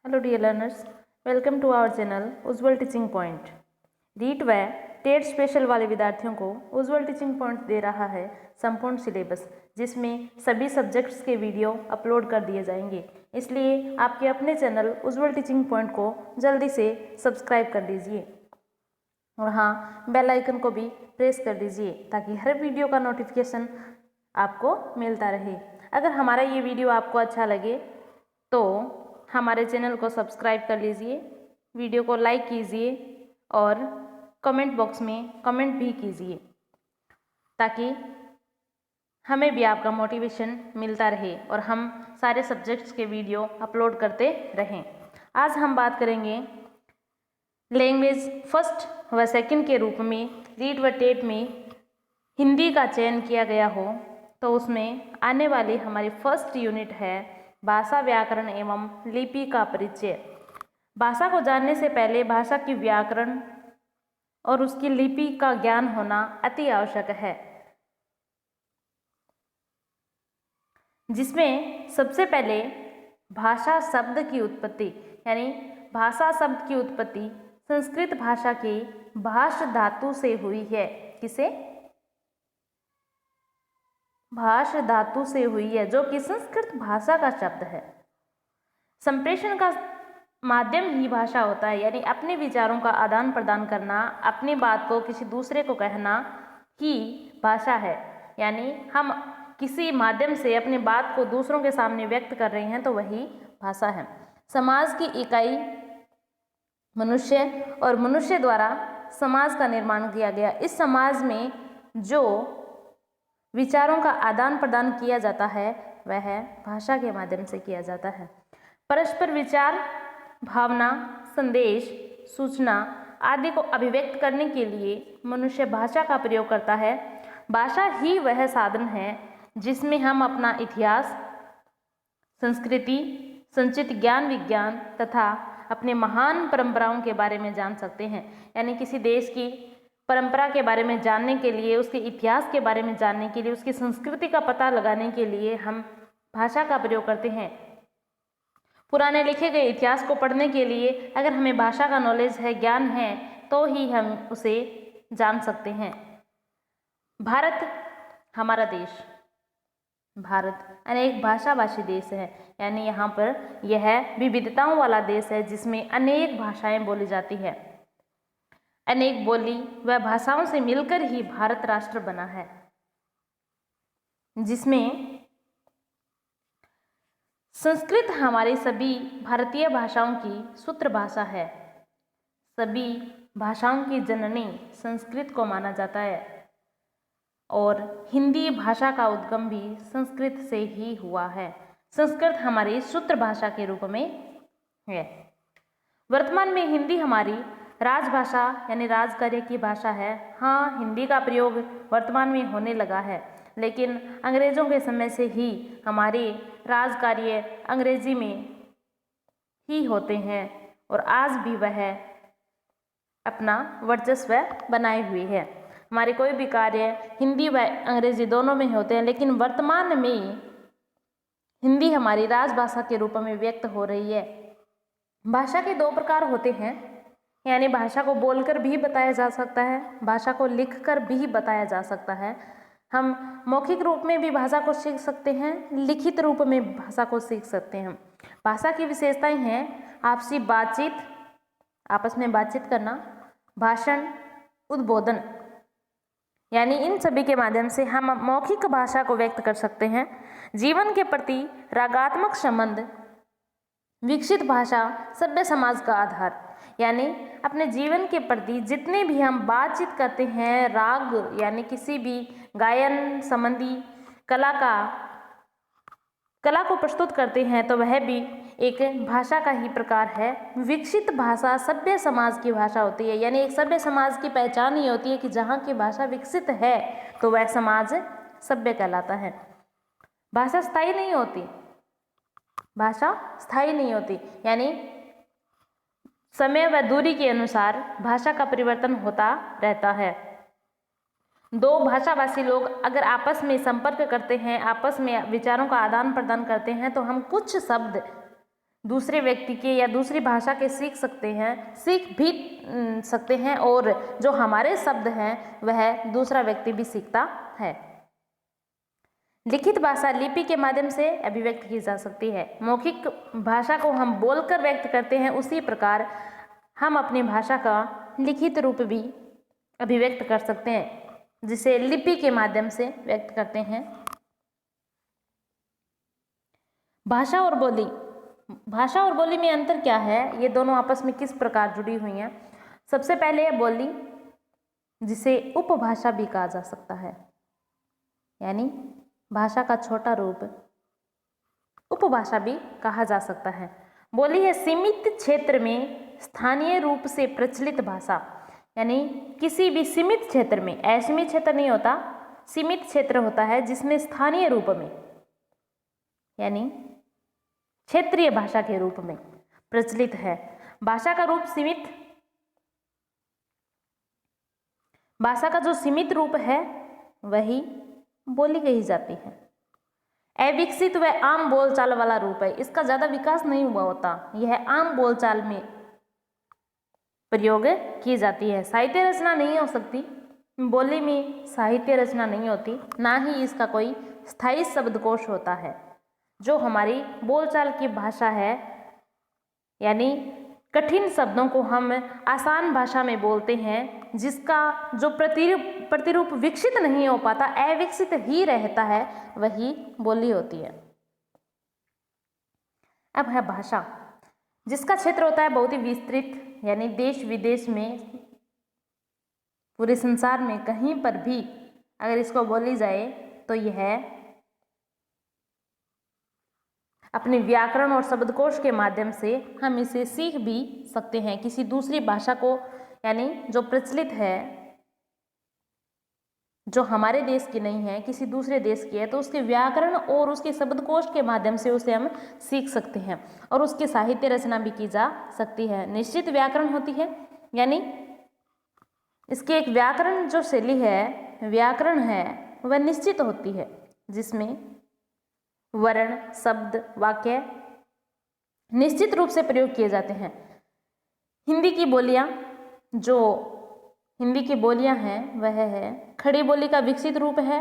Hello dear learners, welcome to our channel Ujjwal teaching point. REET व TET special वाले विद्यार्थियों को उज्ज्वल टीचिंग पॉइंट दे रहा है संपूर्ण सिलेबस, जिसमें सभी सब्जेक्ट्स के वीडियो अपलोड कर दिए जाएंगे। इसलिए आपके अपने चैनल उज्ज्वल टीचिंग पॉइंट को जल्दी से सब्सक्राइब कर दीजिए और हाँ, बेल आइकन को भी प्रेस कर दीजिए ताकि हर वीडियो का नोटिफिकेशन आपको मिलता रहे। अगर हमारा ये वीडियो आपको अच्छा लगे तो हमारे चैनल को सब्सक्राइब कर लीजिए, वीडियो को लाइक कीजिए और कमेंट बॉक्स में कमेंट भी कीजिए ताकि हमें भी आपका मोटिवेशन मिलता रहे और हम सारे सब्जेक्ट्स के वीडियो अपलोड करते रहें। आज हम बात करेंगे लैंग्वेज फर्स्ट व सेकंड के रूप में रीट व टेट में हिंदी का चयन किया गया हो तो उसमें आने वाली हमारी फर्स्ट यूनिट है भाषा, व्याकरण एवं लिपि का परिचय। भाषा को जानने से पहले भाषा की व्याकरण और उसकी लिपि का ज्ञान होना अति आवश्यक है, जिसमें सबसे पहले भाषा शब्द की उत्पत्ति यानी भाषा शब्द की उत्पत्ति संस्कृत भाषा के भाष धातु से हुई है। किसे? भाष धातु से हुई है, जो कि संस्कृत भाषा का शब्द है। संप्रेषण का माध्यम ही भाषा होता है, यानी अपने विचारों का आदान प्रदान करना, अपनी बात को किसी दूसरे को कहना ही भाषा है। यानी हम किसी माध्यम से अपनी बात को दूसरों के सामने व्यक्त कर रहे हैं तो वही भाषा है। समाज की इकाई मनुष्य और मनुष्य द्वारा समाज का निर्माण किया गया। इस समाज में जो विचारों का आदान प्रदान किया जाता है वह भाषा के माध्यम से किया जाता है। परस्पर विचार, भावना, संदेश, सूचना आदि को अभिव्यक्त करने के लिए मनुष्य भाषा का प्रयोग करता है। भाषा ही वह साधन है जिसमें हम अपना इतिहास, संस्कृति, संचित ज्ञान विज्ञान तथा अपने महान परंपराओं के बारे में जान सकते हैं। यानी किसी देश की परंपरा के बारे में जानने के लिए, उसके इतिहास के बारे में जानने के लिए, उसकी संस्कृति का पता लगाने के लिए हम भाषा का प्रयोग करते हैं। पुराने लिखे गए इतिहास को पढ़ने के लिए अगर हमें भाषा का नॉलेज है, ज्ञान है, तो ही हम उसे जान सकते हैं। भारत हमारा देश, भारत अनेक भाषाभाषी देश है, यानी यहाँ पर यह विविधताओं वाला देश है जिसमें अनेक भाषाएं बोली जाती है। अनेक बोली व भाषाओं से मिलकर ही भारत राष्ट्र बना है, जिसमें संस्कृत हमारी सभी भारतीय भाषाओं की सूत्र भाषा है। सभी भाषाओं की जननी संस्कृत को माना जाता है और हिंदी भाषा का उद्गम भी संस्कृत से ही हुआ है। संस्कृत हमारी सूत्र भाषा के रूप में है। वर्तमान में हिंदी हमारी राजभाषा यानी राजकार्य की भाषा है। हाँ, हिंदी का प्रयोग वर्तमान में होने लगा है, लेकिन अंग्रेजों के समय से ही हमारे राजकार्य अंग्रेजी में ही होते हैं और आज भी वह अपना वर्चस्व बनाए हुए है। हमारे कोई भी कार्य हिंदी व अंग्रेजी दोनों में होते हैं, लेकिन वर्तमान में हिंदी हमारी राजभाषा के रूप में व्यक्त हो रही है। भाषा के दो प्रकार होते हैं, यानी भाषा को बोलकर भी बताया जा सकता है, भाषा को लिखकर भी बताया जा सकता है। हम मौखिक रूप में भी भाषा को सीख सकते हैं, लिखित रूप में भाषा को सीख सकते हैं। भाषा की विशेषताएं हैं आपसी बातचीत, आपस में बातचीत करना, भाषण, उद्बोधन, यानी इन सभी के माध्यम से हम मौखिक भाषा को व्यक्त कर सकते हैं। जीवन के प्रति रागात्मक संबंध, विकसित भाषा सभ्य समाज का आधार, यानी अपने जीवन के प्रति जितने भी हम बातचीत करते हैं, राग यानी किसी भी गायन संबंधी कला को प्रस्तुत करते हैं, तो वह भी एक भाषा का ही प्रकार है। विकसित भाषा सभ्य समाज की भाषा होती है, यानी एक सभ्य समाज की पहचान ये होती है कि जहाँ की भाषा विकसित है तो वह समाज सभ्य कहलाता है। भाषा स्थायी नहीं होती, भाषा स्थायी नहीं होती, यानी समय व दूरी के अनुसार भाषा का परिवर्तन होता रहता है। दो भाषाभाषी लोग अगर आपस में संपर्क करते हैं, आपस में विचारों का आदान प्रदान करते हैं, तो हम कुछ शब्द दूसरे व्यक्ति के या दूसरी भाषा के सीख भी सकते हैं, और जो हमारे शब्द हैं वह दूसरा व्यक्ति भी सीखता है। लिखित भाषा लिपि के माध्यम से अभिव्यक्त की जा सकती है। मौखिक भाषा को हम बोलकर व्यक्त करते हैं, उसी प्रकार हम अपनी भाषा का लिखित रूप भी अभिव्यक्त कर सकते हैं, जिसे लिपि के माध्यम से व्यक्त करते हैं। भाषा और बोली, भाषा और बोली में अंतर क्या है, ये दोनों आपस में किस प्रकार जुड़ी हुई हैं। सबसे पहले है बोली, जिसे उपभाषा भी कहा जा सकता है, यानी भाषा का छोटा रूप उपभाषा भी कहा जा सकता है। बोली है सीमित क्षेत्र में स्थानीय रूप से प्रचलित भाषा, यानी किसी भी सीमित क्षेत्र में, असीमित क्षेत्र नहीं होता, सीमित क्षेत्र होता है जिसमें स्थानीय रूप में यानी क्षेत्रीय भाषा के रूप में प्रचलित है। भाषा का रूप सीमित, भाषा का जो सीमित रूप है वही बोली कही जाती है। अविकसित व आम बोलचाल वाला रूप है, इसका ज्यादा विकास नहीं हुआ होता, यह आम बोलचाल में प्रयोग की जाती है। साहित्य रचना नहीं हो सकती, बोली में साहित्य रचना नहीं होती, ना ही इसका कोई स्थायी शब्दकोश होता है। जो हमारी बोलचाल की भाषा है, यानी कठिन शब्दों को हम आसान भाषा में बोलते हैं, जिसका जो प्रतिरूप विकसित नहीं हो पाता, अविकसित ही रहता है, वही बोली होती है। अब है भाषा, जिसका क्षेत्र होता है बहुत ही विस्तृत, यानी देश विदेश में, पूरे संसार में कहीं पर भी अगर इसको बोली जाए तो यह अपने व्याकरण और शब्दकोश के माध्यम से हम इसे सीख भी सकते हैं। किसी दूसरी भाषा को, यानी जो प्रचलित है, जो हमारे देश की नहीं है, किसी दूसरे देश की है, तो उसके व्याकरण और उसके शब्दकोश के माध्यम से उसे हम सीख सकते हैं, और उसकी साहित्य रचना भी की जा सकती है। निश्चित व्याकरण होती है, यानी इसकी एक व्याकरण जो शैली है, व्याकरण है, वह निश्चित होती है, जिसमें वर्ण, शब्द, वाक्य निश्चित रूप से प्रयोग किए जाते हैं। हिंदी की बोलियां, जो हिंदी की बोलियां हैं वह है खड़ी बोली का विकसित रूप है।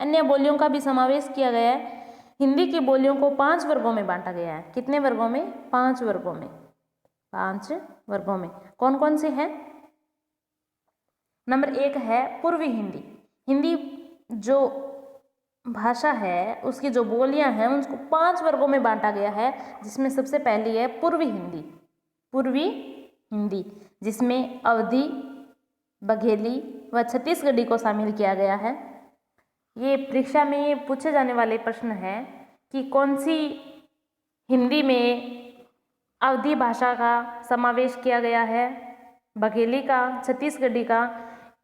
अन्य बोलियों का भी समावेश किया गया है। हिंदी की बोलियों को 5 वर्गों में बांटा गया है। कितने वर्गों में? 5 वर्गों में। 5 वर्गों में कौन कौन से हैं? नंबर 1 है पूर्वी हिंदी। हिंदी जो भाषा है, उसकी जो बोलियां हैं, उसको 5 वर्गों में बांटा गया है, जिसमें सबसे पहली है पूर्वी हिंदी। पूर्वी हिंदी जिसमें अवधी, बघेली व छत्तीसगढ़ी को शामिल किया गया है। ये परीक्षा में पूछे जाने वाले प्रश्न है कि कौन सी हिंदी में अवधी भाषा का समावेश किया गया है, बघेली का, छत्तीसगढ़ी का।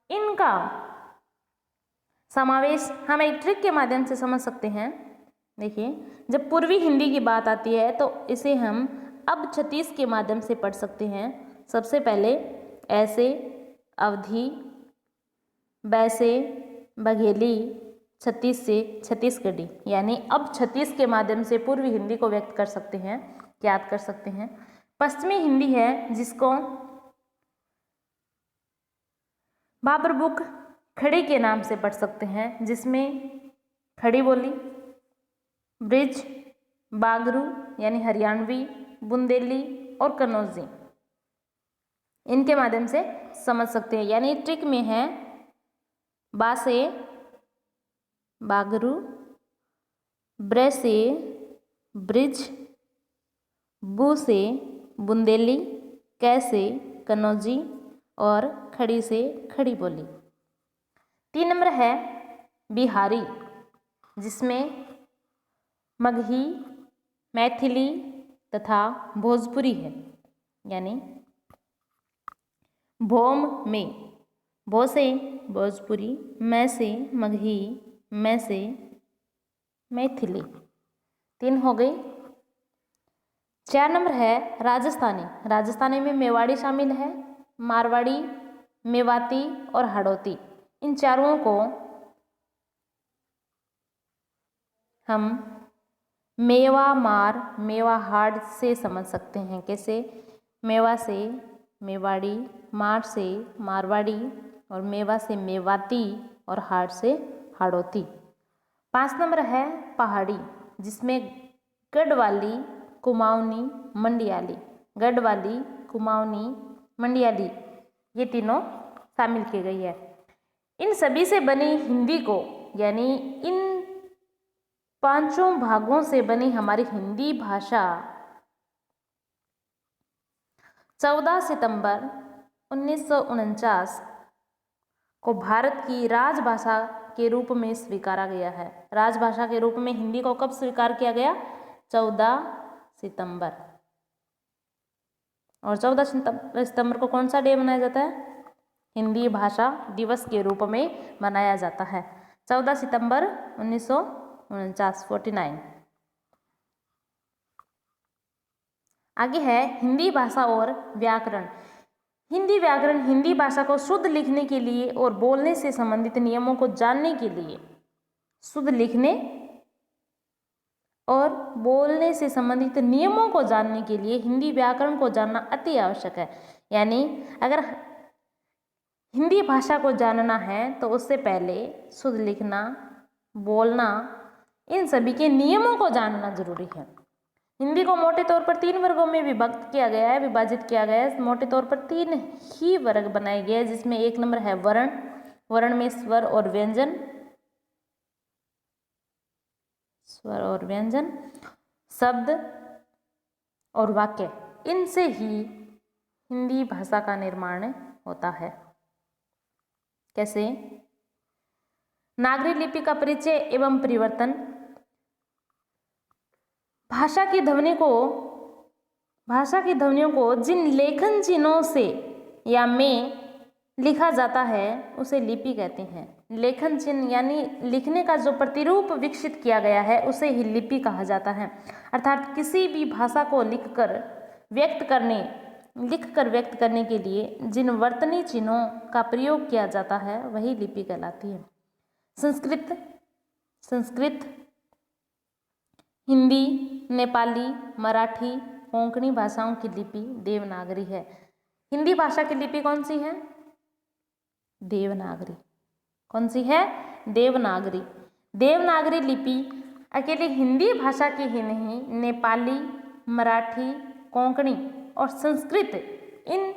इनका समावेश हम एक ट्रिक के माध्यम से समझ सकते हैं। देखिए, जब पूर्वी हिंदी की बात आती है तो इसे हम अब 36 के माध्यम से पढ़ सकते हैं। सबसे पहले ऐसे, अवधी, बैसे, बघेली, 36 से छत्तीसगढ़ी, यानी अब 36 के माध्यम से पूर्वी हिंदी को व्यक्त कर सकते हैं, याद कर सकते हैं। पश्चिमी हिंदी है, जिसको बाबर बुक खड़ी के नाम से पढ़ सकते हैं, जिसमें खड़ी बोली, ब्रिज, बागरू यानी हरियाणवी, बुंदेली और कन्नौजी, इनके माध्यम से समझ सकते हैं। यानी ट्रिक में है बा से बागरू, ब्रे से ब्रिज, बू से बुंदेली, कै से कन्नौजी और खड़ी से खड़ी बोली। 3 नंबर है बिहारी, जिसमें मगही, मैथिली तथा भोजपुरी है। यानी भोम में भो से भोजपुरी, मैं से मगही, मैं से मैथिली। 3 हो गई। 4 नंबर है राजस्थानी। राजस्थानी में मेवाड़ी शामिल है, मारवाड़ी, मेवाती और हाड़ौती। इन चारों को हम मेवा मार, मेवा हार्ड से समझ सकते हैं। कैसे? मेवा से मेवाड़ी, मार से मारवाड़ी, और मेवा से मेवाती, और हाड़ से हाड़ौती। 5 नंबर है पहाड़ी, जिसमें गढ़वाली, कुमाऊनी, मंडियाली, गढ़वाली, कुमाऊनी, मंडियाली ये तीनों शामिल की गई है। इन सभी से बनी हिंदी को, यानी इन 5 भागों से बनी हमारी हिंदी भाषा 14 सितंबर 1949 को भारत की राजभाषा के रूप में स्वीकारा गया है। राजभाषा के रूप में हिंदी को कब स्वीकार किया गया? 14 सितंबर। और 14 सितंबर को कौन सा डे मनाया जाता है? हिंदी भाषा दिवस के रूप में मनाया जाता है। 14 सितंबर 1949। आगे है हिंदी भाषा और व्याकरण। हिंदी व्याकरण हिंदी भाषा को शुद्ध लिखने के लिए और बोलने से संबंधित नियमों को जानने के लिए, शुद्ध लिखने और बोलने से संबंधित नियमों को जानने के लिए हिंदी व्याकरण को जानना अति आवश्यक है। यानी अगर हिंदी भाषा को जानना है तो उससे पहले शुद्ध लिखना, बोलना, इन सभी के नियमों को जानना जरूरी है। हिंदी को मोटे तौर पर 3 वर्गों में विभाजित किया गया है। मोटे तौर पर 3 ही वर्ग बनाए गए हैं, जिसमें 1 नंबर है वर्ण। वर्ण में स्वर और व्यंजन, स्वर और व्यंजन, शब्द और वाक्य। इनसे ही हिंदी भाषा का निर्माण होता है। कैसे? नागरी लिपि का परिचय एवं परिवर्तन। भाषा की ध्वनियों को जिन लेखन चिन्हों से या में लिखा जाता है उसे लिपि कहते हैं। लेखन चिन्ह यानी लिखने का जो प्रतिरूप विकसित किया गया है उसे ही लिपि कहा जाता है। अर्थात किसी भी भाषा को लिखकर व्यक्त करने के लिए जिन वर्तनी चिन्हों का प्रयोग किया जाता है वही लिपि कहलाती है। संस्कृत, हिंदी, नेपाली, मराठी, कोंकणी भाषाओं की लिपि देवनागरी है। हिंदी भाषा की लिपि कौन सी है? देवनागरी। कौन सी है? देवनागरी। देवनागरी लिपि अकेले हिंदी भाषा की ही नहीं, नेपाली, मराठी, कोंकणी और संस्कृत, इन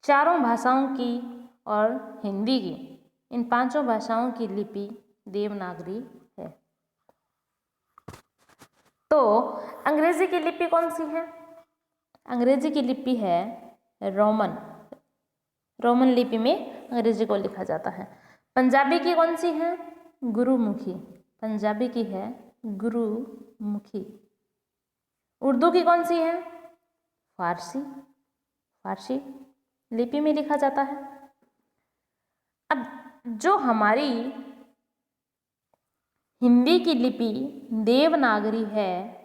4 भाषाओं की और हिंदी की, इन 5 भाषाओं की लिपि देवनागरी है। तो अंग्रेजी की लिपि कौन सी है? अंग्रेजी की लिपि है रोमन। रोमन लिपि में अंग्रेजी को लिखा जाता है। पंजाबी की कौन सी है? गुरुमुखी। पंजाबी की है गुरुमुखी। उर्दू की कौन सी है? फारसी। फारसी लिपि में लिखा जाता है। अब जो हमारी हिंदी की लिपि देवनागरी है,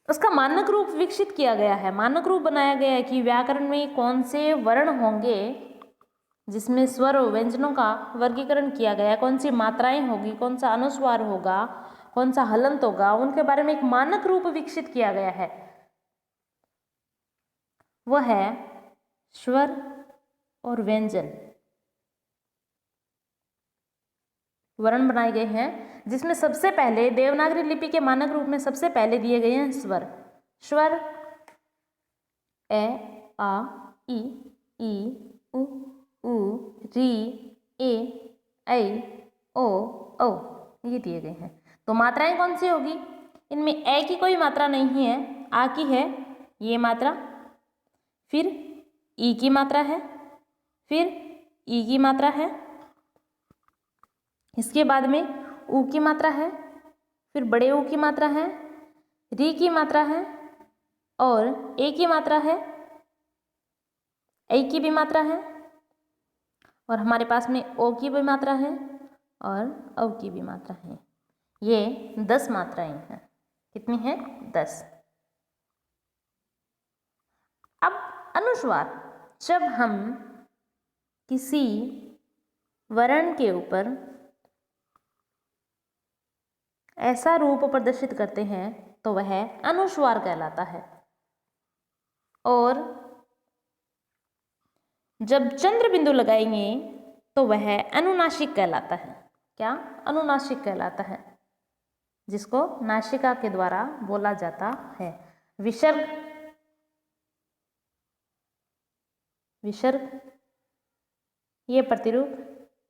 उसका मानक रूप विकसित किया गया है। मानक रूप बनाया गया है कि व्याकरण में कौन से वर्ण होंगे जिसमें स्वर और व्यंजनों का वर्गीकरण किया गया है, कौन सी मात्राएं होगी, कौन सा अनुस्वार होगा, कौन सा हलंत होगा, उनके बारे में एक मानक रूप विकसित किया गया है। वह है स्वर और व्यंजन। वर्ण बनाए गए हैं जिसमें सबसे पहले देवनागरी लिपि के मानक रूप में सबसे पहले दिए गए हैं स्वर। स्वर ए, आ, ई, उ, री, ए, ऐ, ओ, औ ये दिए गए हैं। तो मात्राएं कौन सी होगी? इनमें ए की कोई मात्रा नहीं है, आ की है ये मात्रा, फिर ई की मात्रा है, फिर ई की मात्रा है, इसके बाद में ऊ की मात्रा है, फिर बड़े ऊ की मात्रा है, री की मात्रा है और ए की मात्रा है, ऐ की भी मात्रा है और हमारे पास में ओ की भी मात्रा है और औ की भी मात्रा है। ये 10 मात्राएं हैं। कितनी हैं? 10। अब अनुस्वार, जब हम किसी वर्ण के ऊपर ऐसा रूप प्रदर्शित करते हैं तो वह अनुस्वार कहलाता है। और जब चंद्र बिंदु लगाएंगे तो वह अनुनासिक कहलाता है। क्या? अनुनासिक कहलाता है, जिसको नासिका के द्वारा बोला जाता है। विसर्ग, विसर्ग ये प्रतिरूप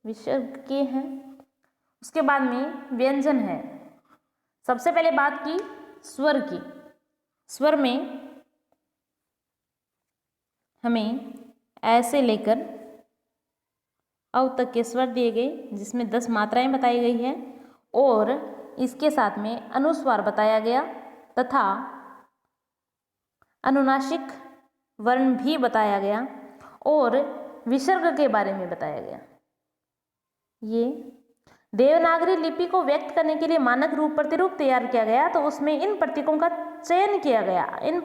विसर्ग के हैं। उसके बाद में व्यंजन है। सबसे पहले बात की स्वर की। स्वर में हमें ऐसे लेकर अव तक के स्वर दिए गए, जिसमें 10 मात्राएं बताई गई हैं और इसके साथ में अनुस्वार बताया गया तथा अनुनासिक वर्ण भी बताया गया और विसर्ग के बारे में बताया गया। ये देवनागरी लिपि को व्यक्त करने के लिए मानक रूप प्रतिरूप तैयार किया गया, तो उसमें इन प्रतीकों का चयन किया गया, इन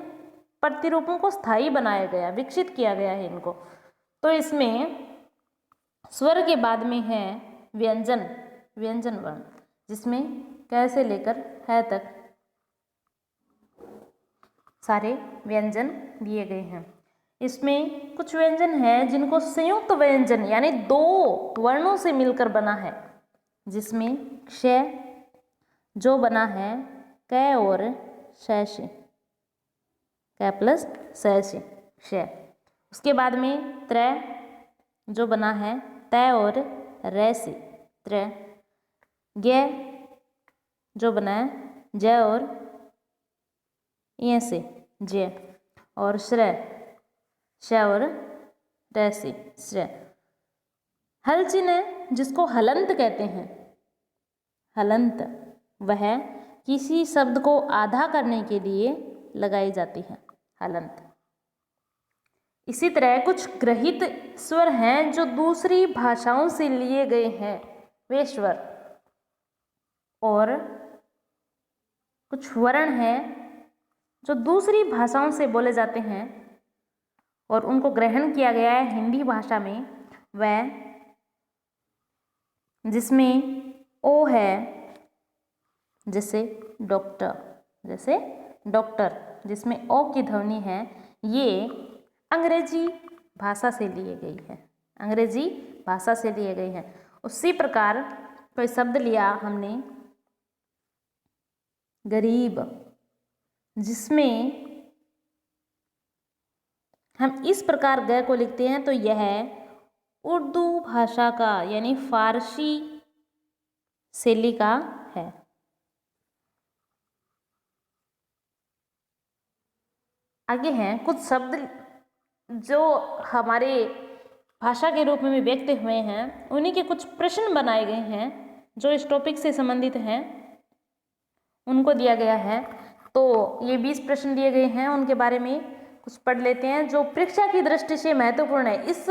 प्रतिरूपों को स्थायी बनाया गया, विकसित किया गया है इनको। तो इसमें स्वर के बाद में है व्यंजन, व्यंजन वर्ण, जिसमें क से लेकर है तक सारे व्यंजन दिए गए हैं। इसमें कुछ व्यंजन हैं जिनको संयुक्त व्यंजन यानी 2 वर्णों से मिलकर बना है, जिसमें क्ष जो बना है क और श से, क प्लस स से क्ष। उसके बाद में त्र जो बना है त और र से त्र। ज्ञ जो बना है ज और य से ज्य। और श्र श और र से श्र। हल चिन्ह है जिसको हलंत कहते हैं। हलंत वह किसी शब्द को आधा करने के लिए लगाई जाती है, हलंत। इसी तरह कुछ ग्रहित स्वर हैं जो दूसरी भाषाओं से लिए गए हैं, वे स्वर। और कुछ वर्ण हैं जो दूसरी भाषाओं से बोले जाते हैं और उनको ग्रहण किया गया है हिंदी भाषा में, वह जिसमें ओ है, जैसे डॉक्टर, जैसे डॉक्टर जिसमें ओ की ध्वनि है, ये अंग्रेजी भाषा से लिए गई है, अंग्रेजी भाषा से लिए गई है। उसी प्रकार कोई शब्द लिया हमने गरीब, जिसमें हम इस प्रकार ग को लिखते हैं, तो यह उर्दू भाषा का यानी फारसी शैली का है। आगे हैं कुछ शब्द जो हमारे भाषा के रूप में व्यक्त हुए हैं, उन्हीं के कुछ प्रश्न बनाए गए हैं जो इस टॉपिक से संबंधित हैं, उनको दिया गया है। तो ये 20 प्रश्न दिए गए हैं, उनके बारे में कुछ पढ़ लेते हैं जो परीक्षा की दृष्टि से महत्वपूर्ण है। इस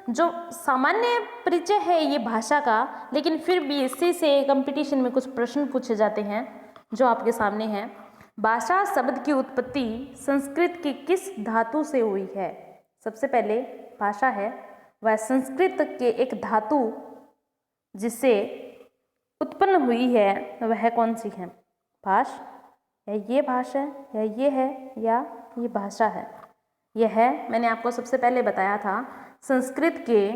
जो सामान्य परिचय है ये भाषा का, लेकिन फिर भी इसी से कंपटीशन में कुछ प्रश्न पूछे जाते हैं जो आपके सामने हैं। भाषा शब्द की उत्पत्ति संस्कृत की किस धातु से हुई है? सबसे पहले भाषा है वह संस्कृत के एक धातु जिससे उत्पन्न हुई है वह कौन सी है? भाष, या ये भाषा है, या ये है, या ये भाषा है? यह है, मैंने आपको सबसे पहले बताया था, संस्कृत के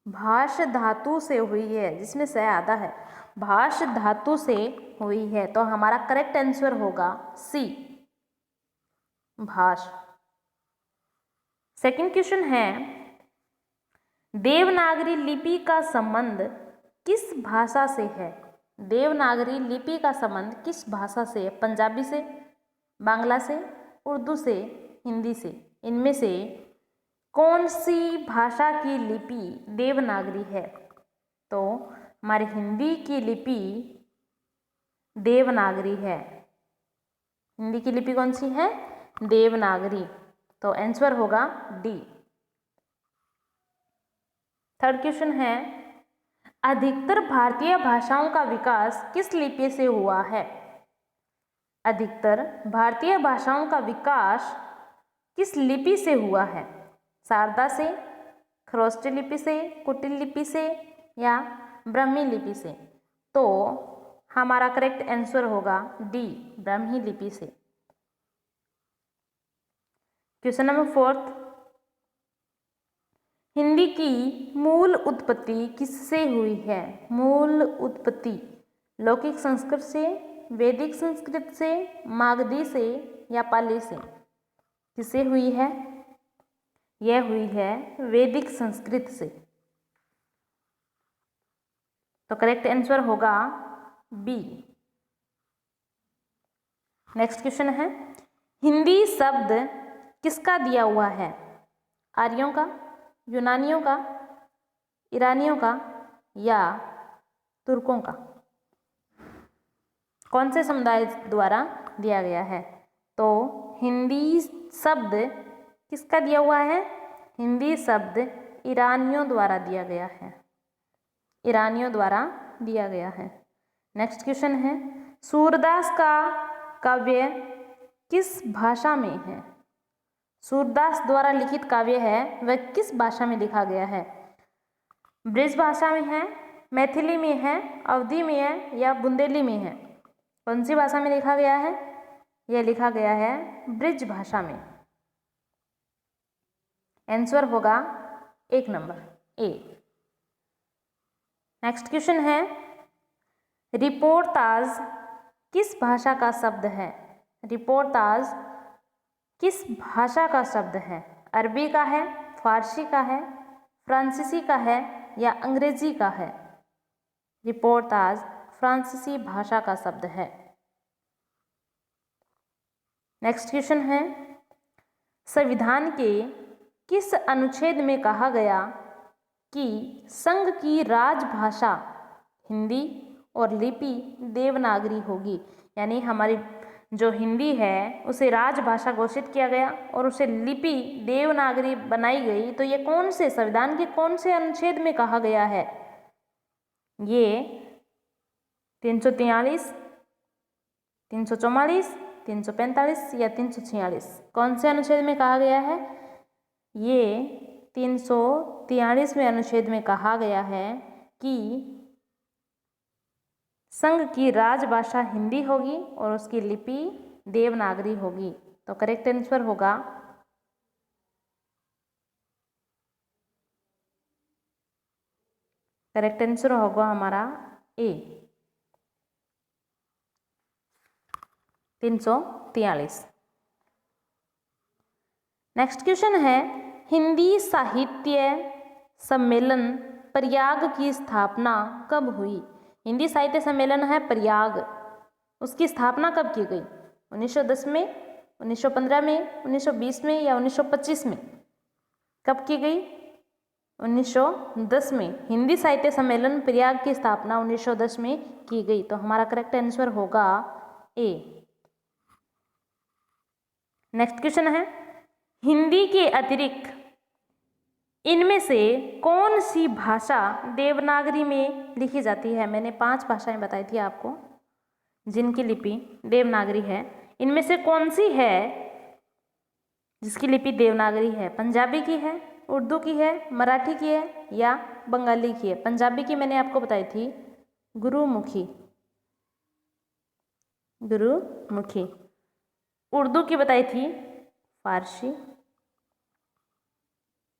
भाष धातु से हुई है, जिसमें स आधा है, भाष धातु से हुई है। तो हमारा करेक्ट आंसर होगा सी, भाष। सेकंड क्वेश्चन है, देवनागरी लिपि का संबंध किस भाषा से है? देवनागरी लिपि का संबंध किस भाषा से है? पंजाबी से, बांग्ला से, उर्दू से, हिंदी से? इनमें से कौन सी भाषा की लिपि देवनागरी है? तो हमारी हिंदी की लिपि देवनागरी है। हिंदी की लिपि कौन सी है? देवनागरी। तो आंसर होगा डी। थर्ड क्वेश्चन है, अधिकतर भारतीय भाषाओं का विकास किस लिपि से हुआ है? अधिकतर भारतीय भाषाओं का विकास किस लिपि से हुआ है? शारदा से, खरोष्टी लिपि से, कुटिल लिपि से या ब्राह्मी लिपि से? तो हमारा करेक्ट आंसर होगा डी, ब्राह्मी लिपि से। क्वेश्चन नंबर 4, हिंदी की मूल उत्पत्ति किससे हुई है? मूल उत्पत्ति लौकिक संस्कृत से, वैदिक संस्कृत से, मागधी से या पाली से? किससे हुई है? यह हुई है वैदिक संस्कृत से। तो करेक्ट आंसर होगा बी। नेक्स्ट क्वेश्चन है, हिंदी शब्द किसका दिया हुआ है? आर्यों का, यूनानियों का, ईरानियों का या तुर्कों का? कौन से समुदाय द्वारा दिया गया है? तो हिंदी शब्द किसका दिया हुआ है? हिंदी शब्द ईरानियों द्वारा दिया गया है, ईरानियों द्वारा दिया गया है। नेक्स्ट क्वेश्चन है, सूरदास का काव्य किस भाषा में है? सूरदास द्वारा लिखित काव्य है वह किस भाषा में लिखा गया है? ब्रज भाषा में है, मैथिली में है, अवधी में है या बुंदेली में है? कौन सी भाषा में लिखा गया है? यह लिखा गया है ब्रज भाषा में। आंसर होगा 1 नंबर ए। नेक्स्ट क्वेश्चन है, रिपोर्टाज किस भाषा का शब्द है? रिपोर्टाज किस भाषा का शब्द है? अरबी का है, फारसी का है, फ्रांसीसी का है या अंग्रेजी का है? रिपोर्टाज फ्रांसीसी भाषा का शब्द है। नेक्स्ट क्वेश्चन है, संविधान के किस अनुच्छेद में कहा गया कि संघ की राजभाषा हिंदी और लिपि देवनागरी होगी? यानी हमारी जो हिंदी है उसे राजभाषा घोषित किया गया और उसे लिपि देवनागरी बनाई गई। तो ये कौन से संविधान के कौन से अनुच्छेद में कहा गया है? ये 343, 344, 345 या 346? कौन से अनुच्छेद में कहा गया है? ये 343वें अनुच्छेद में कहा गया है कि संघ की राजभाषा हिंदी होगी और उसकी लिपि देवनागरी होगी। तो करेक्ट आंसर होगा हमारा ए, 343। नेक्स्ट क्वेश्चन है, हिंदी साहित्य सम्मेलन प्रयाग की स्थापना कब हुई? हिंदी साहित्य सम्मेलन है प्रयाग, उसकी स्थापना कब की गई? 1910 में, 1915 में, 1920 में या 1925 में? कब की गई? 1910 में। हिंदी साहित्य सम्मेलन प्रयाग की स्थापना 1910 में की गई। तो हमारा करेक्ट आंसर होगा ए। नेक्स्ट क्वेश्चन है, हिंदी के अतिरिक्त इनमें से कौन सी भाषा देवनागरी में लिखी जाती है? मैंने 5 भाषाएं बताई थी आपको जिनकी लिपि देवनागरी है। इनमें से कौन सी है जिसकी लिपि देवनागरी है? पंजाबी की है, उर्दू की है, मराठी की है या बंगाली की है? पंजाबी की मैंने आपको बताई थी गुरुमुखी, उर्दू की बताई थी फारसी,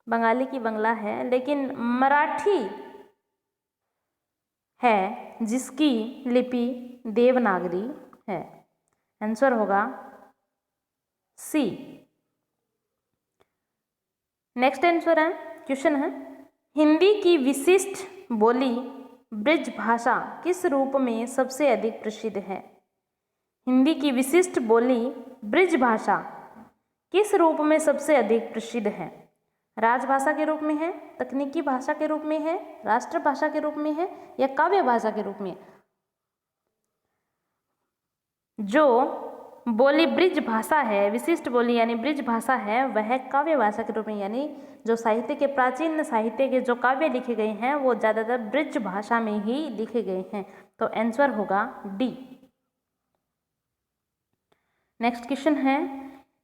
बंगाली की बंगला है, लेकिन मराठी है जिसकी लिपि देवनागरी है। आंसर होगा सी। नेक्स्ट आंसर है, क्वेश्चन है, हिंदी की विशिष्ट बोली ब्रज भाषा किस रूप में सबसे अधिक प्रसिद्ध है? हिंदी की विशिष्ट बोली ब्रज भाषा किस रूप में सबसे अधिक प्रसिद्ध है? राजभाषा के रूप में है, तकनीकी भाषा के रूप में है, राष्ट्रभाषा के रूप में है या काव्य भाषा के रूप में? जो बोली ब्रज भाषा है, विशिष्ट बोली यानी ब्रज भाषा है, वह काव्य भाषा के रूप में, यानी जो साहित्य के प्राचीन साहित्य के जो काव्य लिखे गए हैं वो ज़्यादातर ब्रज भाषा में ही लिखे गए हैं। तो आंसर होगा डी। नेक्स्ट क्वेश्चन है,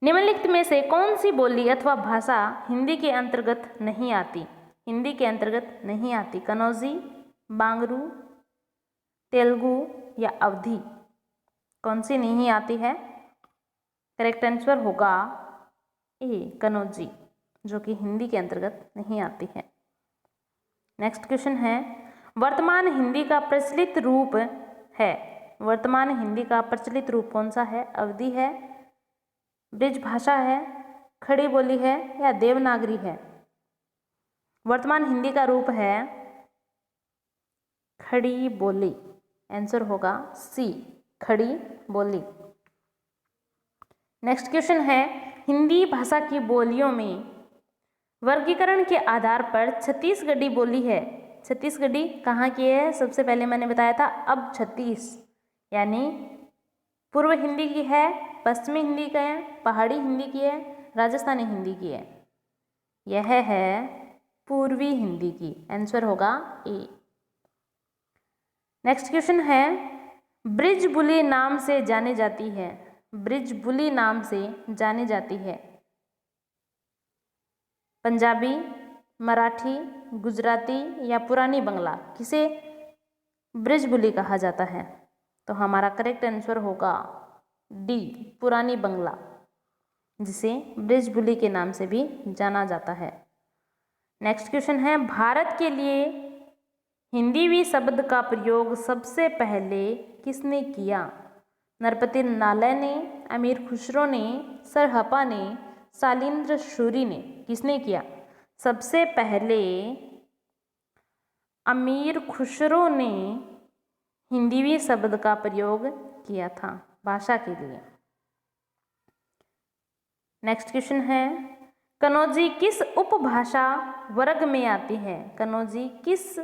निम्नलिखित में से कौन सी बोली अथवा भाषा हिंदी के अंतर्गत नहीं आती? हिंदी के अंतर्गत नहीं आती? कनौजी, बांगरू, तेलुगु या अवधी? कौन सी नहीं आती है? करेक्ट आंसर होगा ए, कनौजी, जो कि हिंदी के अंतर्गत नहीं आती है। नेक्स्ट क्वेश्चन है, वर्तमान हिंदी का प्रचलित रूप है। वर्तमान हिंदी का प्रचलित रूप कौन सा है? अवधी है, ब्रिज भाषा है, खड़ी बोली है या देवनागरी है? वर्तमान हिंदी का रूप है खड़ी बोली। आंसर होगा सी, खड़ी बोली। नेक्स्ट क्वेश्चन है, हिंदी भाषा की बोलियों में वर्गीकरण के आधार पर छत्तीसगढ़ी बोली है। छत्तीसगढ़ी कहाँ की है? सबसे पहले मैंने बताया था अब 36, यानी पूर्व हिंदी की है, पश्चिमी हिंदी की है, पहाड़ी हिंदी की है, राजस्थानी हिंदी की है। यह है पूर्वी हिंदी की। आंसर होगा ए। नेक्स्ट क्वेश्चन है, ब्रिजबुली नाम से जानी जाती है। ब्रिजबुली नाम से जानी जाती है पंजाबी, मराठी, गुजराती या पुरानी बंगला? किसे ब्रिजबुली कहा जाता है? तो हमारा करेक्ट आंसर होगा डी, पुरानी बंगला, जिसे ब्रिजबुली के नाम से भी जाना जाता है। नेक्स्ट क्वेश्चन है, भारत के लिए हिंदीवी शब्द का प्रयोग सबसे पहले किसने किया? नरपति नालय ने, अमीर खुसरो ने, सरहपा ने, शालिंद्र शूरी ने? किसने किया? सबसे पहले अमीर खुसरो ने हिंदीवी शब्द का प्रयोग किया था भाषा के लिए। नेक्स्ट क्वेश्चन है, कनौजी किस उपभाषा वर्ग में आती है? कनौजी किस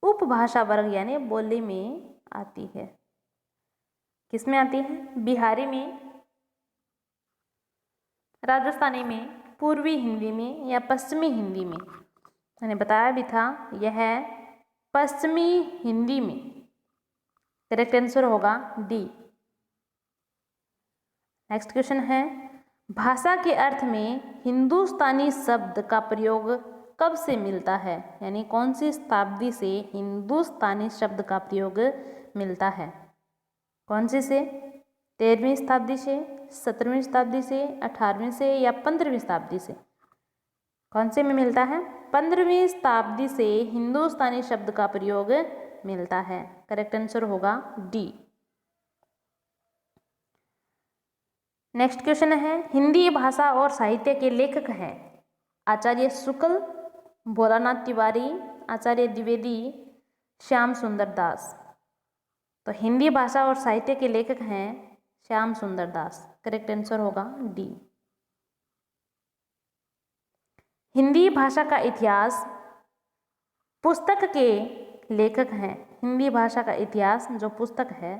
उपभाषा वर्ग यानी बोली में आती है? किस में आती है? बिहारी में, राजस्थानी में, पूर्वी हिंदी में या पश्चिमी हिंदी में? मैंने बताया भी था, यह पश्चिमी हिंदी में। करेक्ट आंसर होगा डी। नेक्स्ट क्वेश्चन है, भाषा के अर्थ में हिंदुस्तानी शब्द का प्रयोग कब से मिलता है? यानी कौन सी शताब्दी से हिंदुस्तानी शब्द का प्रयोग मिलता है? कौन सी से? 13वीं शताब्दी से, 17वीं शताब्दी से, 18वीं से या 15वीं शताब्दी से? कौन से में मिलता है? 15वीं शताब्दी से हिंदुस्तानी शब्द का प्रयोग मिलता है। करेक्ट आंसर होगा डी। नेक्स्ट क्वेश्चन है, हिंदी भाषा और साहित्य के लेखक हैं आचार्य शुक्ल, भोलानाथ तिवारी, आचार्य द्विवेदी, श्याम सुंदर दास? तो हिंदी भाषा और साहित्य के लेखक हैं श्याम सुंदर दास। करेक्ट आंसर होगा डी। हिंदी भाषा का इतिहास पुस्तक के लेखक हैं। हिंदी भाषा का इतिहास जो पुस्तक है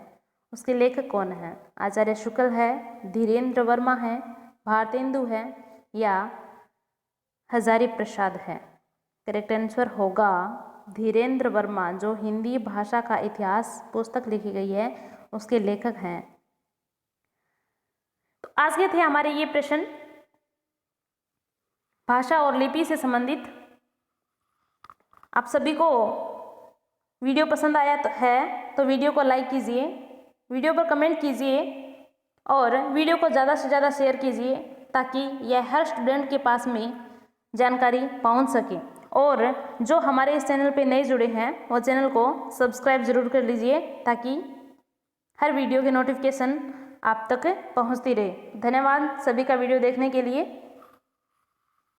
उसके लेखक कौन है? आचार्य शुक्ल है, धीरेन्द्र वर्मा है, भारतेंदु है या हजारी प्रसाद है? करेक्ट आंसर होगा धीरेन्द्र वर्मा, जो हिंदी भाषा का इतिहास पुस्तक लिखी गई है उसके लेखक हैं। तो आज के थे हमारे ये प्रश्न भाषा और लिपि से संबंधित। आप सभी को वीडियो पसंद आया तो वीडियो को लाइक कीजिए, वीडियो पर कमेंट कीजिए और वीडियो को ज़्यादा से ज़्यादा शेयर कीजिए ताकि यह हर स्टूडेंट के पास में जानकारी पहुंच सके। और जो हमारे इस चैनल पे नए जुड़े हैं वो चैनल को सब्सक्राइब ज़रूर कर लीजिए ताकि हर वीडियो की नोटिफिकेशन आप तक पहुंचती रहे। धन्यवाद सभी का वीडियो देखने के लिए।